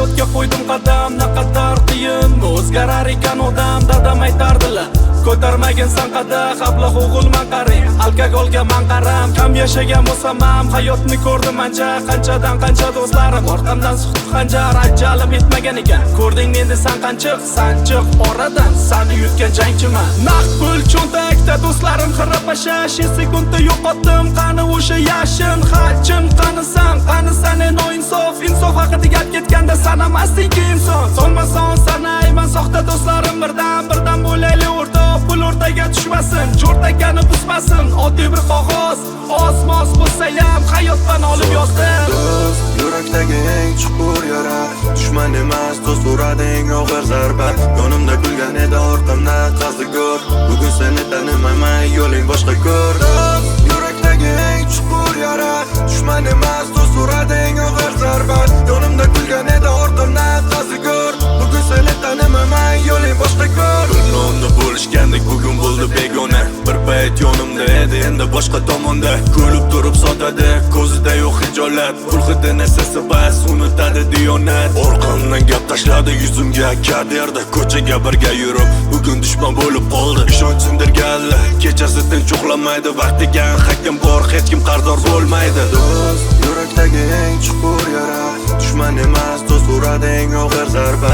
hayotga qo'ydim qadam, naqadar qiyin o'zgarar ekan odam. Dadam aytardilar, ko'tarmagin san qadah, ablah o'g'ilman qarang, alkogolga man qaram. Kam yashagan bo'lsam ham hayotni ko'rdim ancha, qanchadan qancha do'stlarim orqamdan suqdi xanjar. Ajalim yetmagan ekan, ko'rding endi san qanchiq, sanchiq oradan sani yutgan jangchiman. Naq pul cho'ntakda do'stlarim xirapasha, shu sekundda yo'qotdim qani o'sha yashin. Hajim qanisan, qanisan noinsof, insof haqida gap ketganda sanamasdingki inson. Sonma-son sanayman soxta do'stlarim, birdan bo'layli o'rtoq, pul o'rtaga tushmasin, jo'rtakani buzmasin. Oddiy bir qog'oz, osmos bo'lsa ham hayotdan olib yozdim. Do'st, yurakdagi eng chuqur yara, dushman emas do'st uradi eng og'ir zarba. Yonimda kulgan edi orqamda qazi ko'r, bugun seni tanimayman, yo'ling boshqa ko'r. Do'st, yurakdagi eng chuqur yara, dushman emas do'st uradi eng og'ir zarba. Yonimda kulgan edi orqamda qazi ko'r, bugun seni tanimayman, yo'ling boshqa ko'r. Ko'zimda bo'lishgandek bugun bo'ldi begona, bir payt yonimda edi endi boshqa tomonda. Ko'rib turib sotadi, ko'zida yo'q hijolat, pul hidini sesi bas, unutadi diyonat. Orqamdan gap tashladi yuzimga kaderda, ko'chaga birga yurib bugun dushman bo'lib qoldi. Ishonch sindirganlar kechasi tinch uxlamaydi, vaqtiga hakim bor, hech kim qarzdor bo'lmaydi. Do'st, yurakdagi eng chuqur yara, dushman emas do'st uradi eng og'ir zarba.